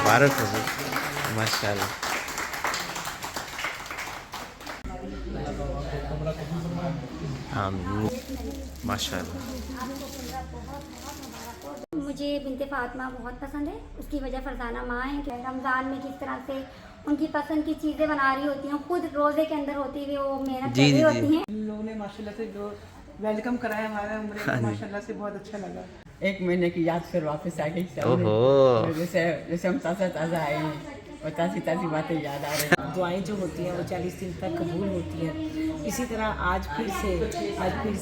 مبارک ہو ماشاء اللہ. آمین ماشاء اللہ. مجھے بنت فاطمہ بہت پسند ہے. اس کی وجہ فرزانہ ماں ہے کہ رمضان میں کس طرح سے ان کی پسند کی چیزیں بنا رہی ہوتی ہیں, خود روزے کے اندر ہوتی ہوئی وہ محنت کر رہی ہوتی ہیں. ان لوگوں نے ماشاءاللہ سے جو ویلکم کرایا ہمارا عمرے کو, ماشاءاللہ سے بہت اچھا لگا. 1 مہینے کی یاد پھر واپس آ گئی. جیسے ہم تازہ آئے ہیں اور تازی باتیں یاد آ رہی ہیں. دعائیں جو ہوتی ہیں وہ 40 دن تک قبول ہوتی ہیں. اسی طرح آج پھر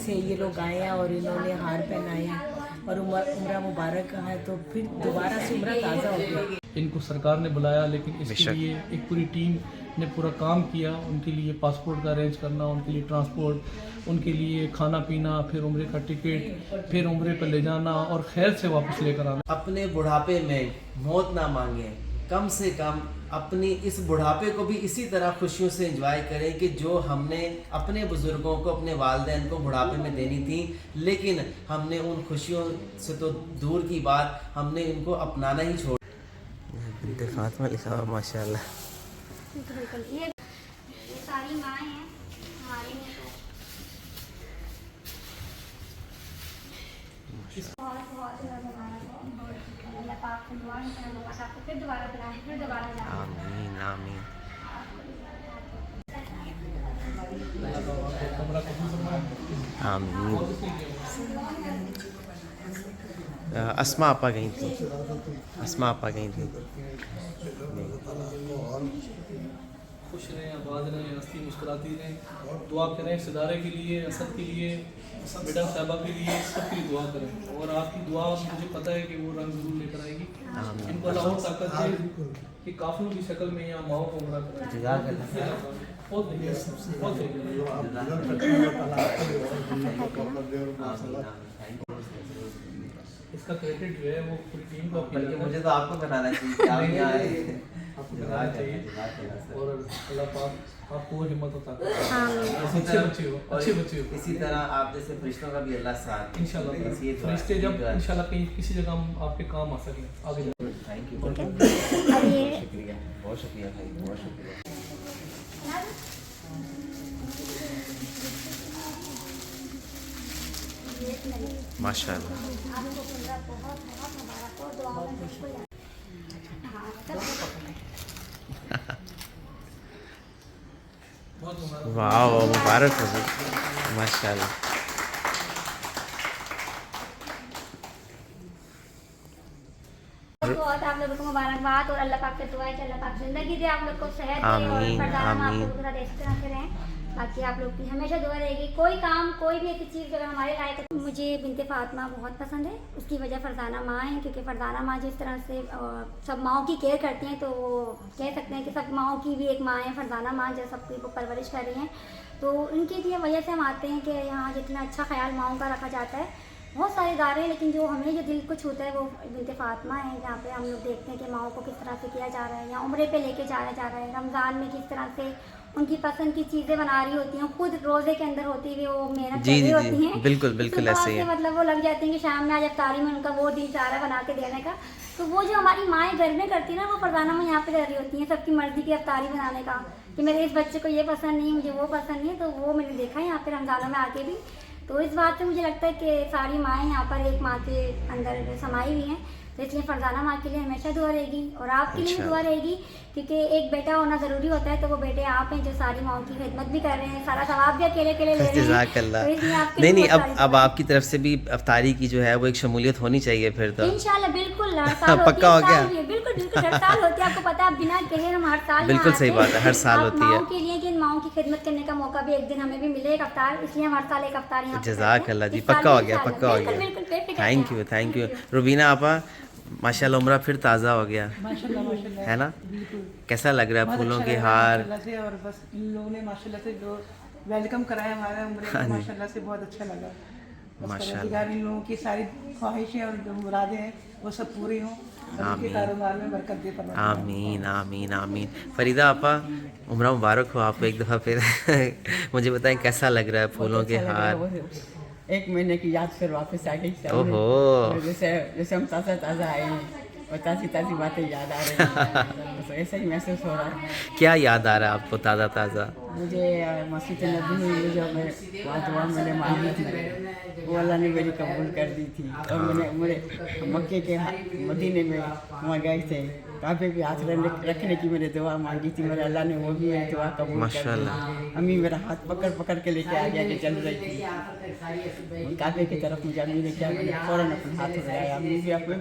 سے یہ لوگ آئے ہیں اور انہوں نے ہار پہنائے ہیں اور عمرہ مبارک ہے, تو پھر دوبارہ سے عمرہ تازہ ہو گیا. ان کو سرکار نے بلایا, لیکن اس کے لیے ایک پوری ٹیم نے پورا کام کیا. ان کے لیے پاسپورٹ کا ارینج کرنا, ان کے لیے ٹرانسپورٹ, ان کے لیے کھانا پینا, پھر عمرے کا ٹکٹ, پھر عمرے پہ لے جانا اور خیر سے واپس لے کر آنا. اپنے بڑھاپے میں موت نہ مانگیں, کم سے کم اپنی اس بڑھاپے کو بھی اسی طرح خوشیوں سے انجوائے کریں کہ جو ہم نے اپنے بزرگوں کو, اپنے والدین کو بڑھاپے میں دینی تھی, لیکن ہم نے ان خوشیوں سے تو دور کی بات, ہم نے ان کو اپنانا ہی چھوڑ. بنت فاطمہ لکھا ہوا ماشاء اللہ. یہ ساری مائیں ہیں ہمارے میں, تو بہت اللہ پاک سے دعا ہے کہ اللہ آپ کو پھر دوبارہ بلائیں, پھر دوبارہ جائیں. آمین آمین. آمین. اسما آپا گئی تھیں. خوش رہیں, آباد رہیں, ہنستی مسکراتی رہیں. دعا کریں اس ادارے کے لیے, اسد کے لیے, بیٹا صاحبہ کے لیے, سب کے لیے دعا کریں. اور آپ کی دعا مجھے پتہ ہے کہ وہ رنگ ضرور لے کر آئے گی. ان کو اللہ اور طاقت دے کہ قافلوں کی شکل میں یہاں ماؤں کو عمرہ کریں. اس کا کریڈٹ جو ہے وہ پوری ٹیم کو, بلکہ مجھے تو آپ کو بنانا چاہیے اور اللہ پاک آپ کو ہمت ہوتا ہے. اچھے بچے ہو. اسی طرح آپ جیسے فرشتوں کا بھی اللہ ساتھ انشاءاللہ فرشتے جب انشاءاللہ کہیں کسی جگہ ہم آپ کے کام آ سکیں آگے. تھینک یو, شکریہ, بہت شکریہ بھائی, بہت شکریہ. ماشاء اللہ. واو مبارک ہو ماشاء اللہ. بہت آپ لوگوں کو مبارکباد, اور اللہ پاک سے دعا ہے کہ اللہ پاک زندگی دے آپ لوگ کو, صحت دے, اور فرزانہ آپ لوگ کو اس طرح سے رہیں. باقی آپ لوگ کی ہمیشہ دعا رہے گی. کوئی کام, کوئی بھی ایسی چیز اگر ہمارے لائق ہے. مجھے بنت فاطمہ بہت پسند ہے. اس کی وجہ فرزانہ ماں ہے, کیونکہ فرزانہ ماں جس طرح سے سب ماؤں کی کیئر کرتی ہیں, تو وہ کہہ سکتے ہیں کہ سب ماؤں کی بھی ایک ماں ہے فرزانہ ماں, جو سب کی پرورش کر رہی ہیں. تو ان کی بھی وجہ سے ہم آتے ہیں کہ یہاں جتنا اچھا خیال ماؤں کا رکھا جاتا ہے. بہت سارے ادارے ہیں, لیکن جو ہمیں جو دل کو چھوتا ہے وہ بنت فاطمہ ہے, جہاں پہ ہم لوگ دیکھتے ہیں کہ ماؤں کو کس طرح سے کیا جا رہا ہے, یا عمرے پہ لے کے جایا جا رہا ہے. رمضان میں کس طرح سے ان کی پسند کی چیزیں بنا رہی ہوتی ہیں, خود روزے کے اندر ہوتی ہوئی وہ محنت کر رہی ہوتی ہیں. بالکل ایسے ہی, مطلب وہ لگ جاتے ہیں کہ شام میں آج افطاری میں ان کا وہ دل چاہ رہا ہے بنا کے دینے کا. تو وہ جو ہماری مائیں گھر میں کرتی ہیں نا, وہ فرزانہ میں یہاں پہ کر رہی ہوتی ہیں سب کی مرضی کی افطاری بنانے کا, کہ میرے اس بچے کو یہ پسند نہیں, مجھے وہ پسند نہیں. تو وہ میں نے دیکھا ہے یہاں پہ رمضانوں میں آ کے بھی. تو اس بات سے مجھے لگتا ہے کہ ساری مائیں یہاں پر ایک ماں کے اندر سمائی ہوئی ہیں. تو اس لیے فرزانہ ماں کے لیے ہمیشہ دعا رہے گی, اور آپ کے لیے بھی دعا رہے گی, کیونکہ ایک بیٹا ہونا ضروری ہوتا ہے. تو وہ بیٹے آپ ہیں جو ساری ماؤں کی خدمت بھی کر رہے ہیں, سارا ثواب بھی اکیلے لے رہے ہیں. جزاک اللہ. نہیں, اب آپ کی طرف سے بھی افطاری کی جو ہے وہ ایک شمولیت ہونی چاہیے پھر تو. انشاءاللہ بالکل, پکا ہو گیا. بالکل ہر سال ہوتی ہے. آپ کو پتا ہے بنا کہے ہم ہر سال, بالکل صحیح بات ہے, ہر سال ہوتی ہے. ماؤں کے لیے کہ ماؤں کی خدمت کرنے کا موقع بھی ایک دن ہمیں بھی ملے, ایک افطار, اس لیے ہم ہر سال ایک افطار یہاں. جزاک اللہ جی, پکا ہو گیا. Thank you. روبینہ آپا ماشاء اللہ عمرہ پھر تازہ ہو گیا ہے نا, کیسا لگ رہا ہے پھولوں کے ہار. اور بس ان لوگوں نے ماشاءاللہ سے جو ویلکم کرایا ہمارا عمرے کو, ماشاءاللہ سے بہت اچھا لگا. ماشاءاللہ ان لوگوں کی ساری خواہشیں اور جو مرادیں ہیں وہ سب پوری ہوں, اور ان کے کاروبار میں برکت دے. آمین آمین آمین. فریدہ آپا عمرہ مبارک ہو آپ کو ایک دفعہ پھر. مجھے بتائیں کیسا لگ رہا ہے پھولوں کے ہار. 1 مہینے کی یاد پھر واپس آ گئی. جیسے ہم تازہ آئے ہیں और ताज़ी ताज़ी बातें याद आ रही हैं। तो ऐसा ही महसूस हो रहा है। क्या याद आ रहा है आपको ताज़ा ताज़ा? मुझे मस्जिद नबी में जो मैं वहाँ दुआ मैंने मांगी थी वो अल्लाह ने मेरी कबूल कर दी थी। और मेरे मक्के के मदीने में वहाँ गए थे, काबे पे हाथ रखने की मैंने दुआ मांगी थी, मेरे अल्लाह ने वो भी मेरी दुआ कबूल कर माशाल्लाह। दी। अम्मी मेरा हाथ पकड़ पकड़ के लेके आ गया कि चल रही थी काबे की तरफ। मुझे अम्मी ने क्या, मैंने फ़ौरन अपना हाथ लगाया,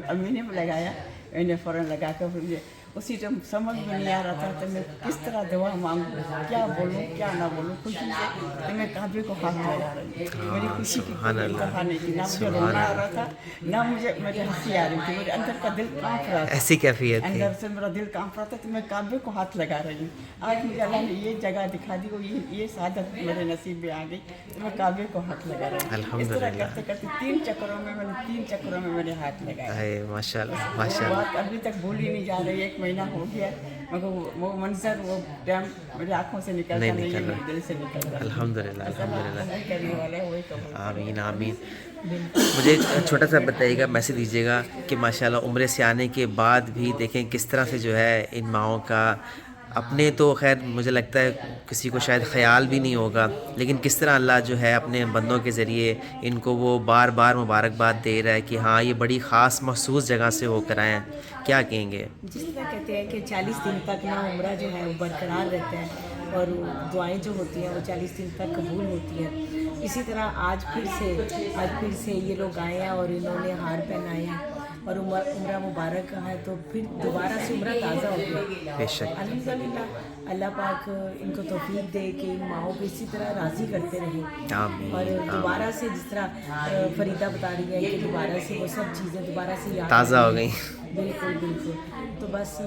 अम्मी ने भी लगाया, मैंने फ़ौरन लगा कर फिर मुझे उसी टाइम समझ में नहीं आ रहा था तो मैं किस तरह दुआ मांगूँ, क्या बोलूँ क्या ना बोलूँ। खुशी से तो मैं काबे को हाथ लगा रही थी, मेरी खुशी की कोई इंतहा नहीं थी, ना मुझे रोना आ रहा था ना मुझे मेरी हंसी आ रही थी, मेरे अंदर का दिल कांप रहा था, ऐसी कैफियत थी? अंदर से मेरा दिल कांप रहा था। तो मैं काबे को हाथ लगा रही हूँ। आज मुझे अल्लाह ने ये जगह दिखा दी, वो ये सादत मेरे नसीब में आ गई, तो मैं काबे को हाथ लगा रही हूँ। इस तरह करते करते 3 चक्करों में मैंने हाथ लगाया। हाय माशाल्लाह वो माशाल्लाह। बात अभी तक भूली नहीं जा रही, 1 महीना हो गया मगर वो मंजर वो टाइम मेरी आंखों से निकलता नहीं है, मेरे दिल से निकल रहा है। अल्हम्दुलिल्लाह अल्हम्दुलिल्लाह। करने वाला है वही कबूल। आमीन आमीन। मुझे एक छोटा सा बताइएगा, मैसेज दीजिएगा कि माशाल्लाह उम्रे से आने के बाद भी देखें किस तरह से जो है इन माओं का, अपने तो खैर मुझे लगता है किसी को शायद ख्याल भी नहीं होगा, लेकिन किस तरह अल्लाह जो है अपने बंदों के ज़रिए इनको वो बार बार मुबारकबाद दे रहा है कि हाँ ये बड़ी ख़ास मखसूस जगह से होकर आए हैं। क्या कहेंगे? जिस तरह कहते हैं कि 40 दिन तक ना उम्रा जो है वो बरकरार रहता है और दुआएं जो होती हैं वो 40 दिन तक कबूल होती हैं। इसी तरह आज फिर से ये लोग आए हैं और इन्होंने हार पहनाए हैं और उम्रा मुबारक है, तो फिर दोबारा से उम्रा ताज़ा हो गया। बेशक अल्हम्दुलिल्लाह, अल्लाह पाक इनको तौफीक दे कि इन माओं को इसी तरह राज़ी करते रहें आमीन और दोबारा से जिस तरह फरीदा बता रही है कि दोबारा से वो सब चीज़ें दोबारा से याद ताज़ा हो आती गई। हैं। बिल्कुल बिल्कुल। तो बस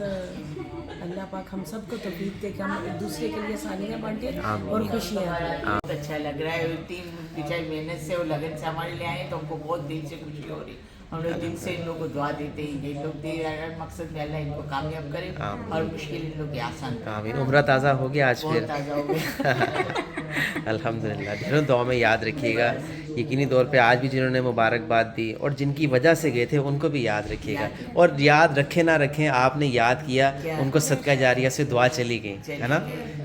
अल्लाह पाक हम सबको तौफीक दे कि हम एक दूसरे के लिए आसानियाँ बांटें और खुशियाँ दें। बहुत अच्छा लग रहा है। 3 बिचारी मेहनत से और लगन से हमारे लिए आए तो हमको बहुत दिल से खुशी हो रही। हम लोग दिल से इन लोगों को दुआ देते हैं, ये लोग दे मकसद में अल्लाह इनको कामयाब करे और मुश्किल इन लोग की आसान करे। आमीन। उम्रा ताज़ा हो गया आज बहुत फिर? ताज़ा हो गया। अल्हम्दुलिल्लाह। ढेरों दुआ में याद रखिएगा, यकीनी तौर पे आज भी जिन्होंने मुबारकबाद दी और जिनकी वजह से गए थे उनको भी याद रखिएगा, और याद रखें ना रखें आपने याद किया, उनको सदका जारिया से दुआ चली गई, है ना?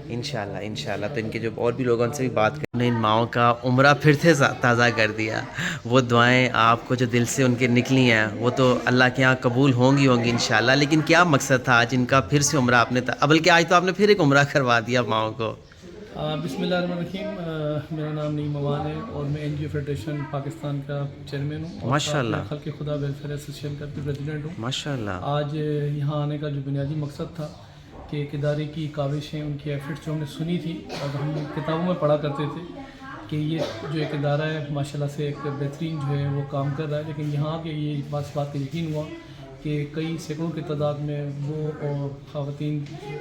इंशाल्लाह इंशाल्लाह। तो इनके जो और भी लोगों से भी बात करने, इन माओं का उम्रा फिर से ताज़ा कर दिया। वो दुआएं आपको जो दिल से उनके निकली हैं वो तो अल्लाह के यहाँ कबूल होंगी इंशाल्लाह। लेकिन क्या मकसद था आज इनका फिर से उम्रा आपने, बल्कि आज तो आपने फिर एक उम्रा करवा दिया माओं को। बिस्मिल्लाहिर्रहमानिर्रहीम। मेरा नाम नईम अमान है और मैं NGO फेडरेशन पाकिस्तान का चेयरमैन हूँ। माशाल्लाह। खल्क़ खुदा वेलफेयर एसोसिएशन का प्रेसिडेंट हूँ। माशाल्लाह। आज यहाँ आने का जो बुनियादी मकसद था कि एक इदारे की काविशें, उनकी एफर्ट्स जो हमने सुनी थी और हम किताबों में पढ़ा करते थे कि ये जो एक इदारा है माशाल्लाह से एक बेहतरीन जो है वो काम कर रहा है, लेकिन यहाँ के ये बात का यकीन हुआ कि कई सैकड़ों की तादाद में वो ख़वातीन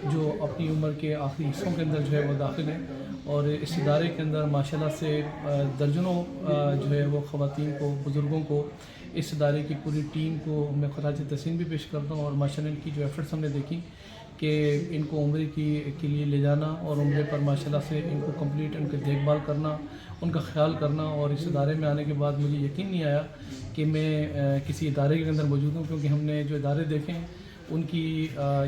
जो अपनी उम्र के आखिरी हिस्सों के अंदर जो है वो दाखिल हैं और इस इदारे के अंदर माशाल्लाह से दर्जनों जो है वो ख़वातीन को, बुज़ुर्गों को, इस इदारे की पूरी टीम को मैं ख़राज तहसीन भी पेश करता हूँ। और माशाल्लाह इनकी जो एफ़र्ट्स हमने देखी कि इनको उम्रे के लिए ले जाना और उम्रे पर माशाल्लाह से इनको कंप्लीट उनकी देखभाल करना, उनका ख्याल करना। और इस इदारे में आने के बाद मुझे यकीन नहीं आया कि मैं किसी इदारे के अंदर मौजूद हूँ, क्योंकि हमने जो इदारे देखे हैं उनकी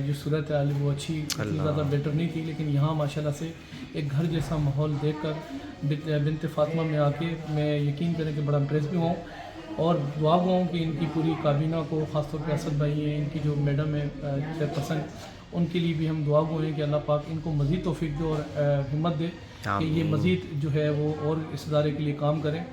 जो सूरत हाल वो अच्छी ज़्यादा बेटर नहीं थी, लेकिन यहाँ माशाल्लाह से एक घर जैसा माहौल देखकर बिनत फ़ातिमा में आके मैं यकीन करें कि बड़ा इम्प्रेस भी हूँ और दुआ हूँ कि इनकी पूरी काबीना को, ख़ासतौर पर असद भाई हैं, इनकी जो मैडम है चेयरपर्सन, उनके लिए भी हम दुआ हैं कि अल्लाह पाक इनको मज़ीद तौफीक दे और हिम्मत दे कि ये मज़ीद जो है वो और इस इदारे के लिए काम करें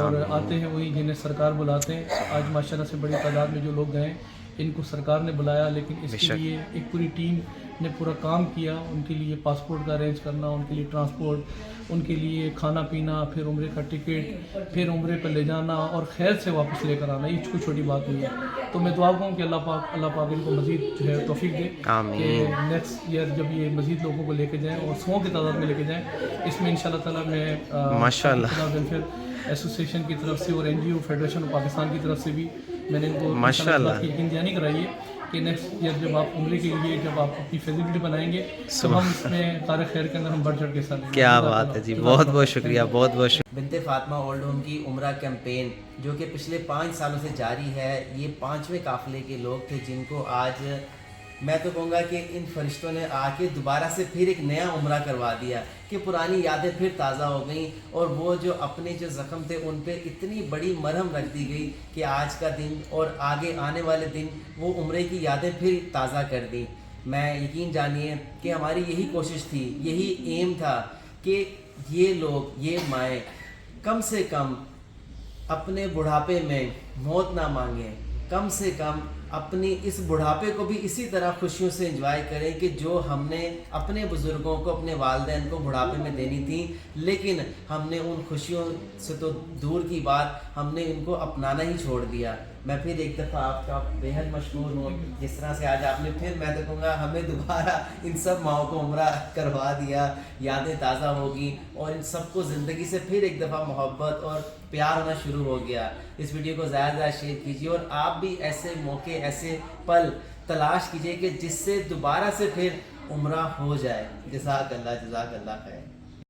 और आते हैं वही जिन्हें सरकार बुलाते हैं। आज माशाल्लाह से बड़ी तादाद में जो लोग गए इनको सरकार ने बुलाया, लेकिन इसके लिए एक पूरी टीम ने पूरा काम किया। उनके लिए पासपोर्ट का अरेंज करना, उनके लिए ट्रांसपोर्ट, उनके लिए खाना पीना, फिर उम्रे का टिकट, फिर उम्रे पर ले जाना और खैर से वापस लेकर आना, ये कोई छोटी बात नहीं है। तो मैं दुआ हूँ कि अल्लाह पाक इनको मज़ीद जो है तौफीक दे कि नेक्स्ट ईयर जब ये मज़ीद लोगों को लेके जाएँ और 100 की तादाद में लेके जाएँ, इसमें इंशाल्लाह ताला मैं माशाल्लाह वेलफेयर एसोसिएशन की तरफ से और NGO फेडरेशन पाकिस्तान की तरफ से भी मैंने इनको माशाल्लाह यकीन दहानी कराई है कि नेक्स्ट ईयर जब आप उम्रे के लिए जब आप अपनी फैसिलिटी बनाएंगे तो हम इसमें कार खैर के अंदर हम बढ़ चढ़ के साथ लेंगे। क्या बात है जी, बहुत बहुत शुक्रिया, बहुत बहुत शुक्रिया। बिनते फातिमा ओल्ड होम की उम्रा कैंपेन जो कि पिछले 5 सालों से जारी है, ये 5वें काफ़िले के लोग थे जिनको आज मैं तो कहूँगा कि इन फरिश्तों ने आके दोबारा से फिर एक नया उम्रा करवा दिया कि पुरानी यादें फिर ताज़ा हो गई और वो जो अपने जो ज़ख्म थे उन पे इतनी बड़ी मरहम रख दी गई कि आज का दिन और आगे आने वाले दिन वो उम्रे की यादें फिर ताज़ा कर दी। मैं यकीन जानिए कि हमारी यही कोशिश थी, यही एम था कि ये लोग, ये माएँ कम से कम अपने बुढ़ापे में मौत ना मांगें, कम से कम अपनी इस बुढ़ापे को भी इसी तरह खुशियों से एंजॉय करें कि जो हमने अपने बुज़ुर्गों को, अपने वालिदैन को बुढ़ापे में देनी थी, लेकिन हमने उन खुशियों से तो दूर की बात, हमने इनको अपनाना ही छोड़ दिया। मैं फिर एक दफ़ा आपका बेहद मशहूर हूँ जिस तरह से आज आपने फिर, मैं तो कहूँगा, हमें दोबारा इन सब माओं को उम्रा करवा दिया, यादें ताज़ा होगी और इन सबको ज़िंदगी से फिर एक दफ़ा मोहब्बत और प्यार होना शुरू हो गया। इस वीडियो को ज़्यादा से ज़्यादा शेयर कीजिए और आप भी ऐसे मौके, ऐसे पल तलाश कीजिए कि जिससे दोबारा से फिर उम्रा हो जाए। जज़ाकल्लाह खैर।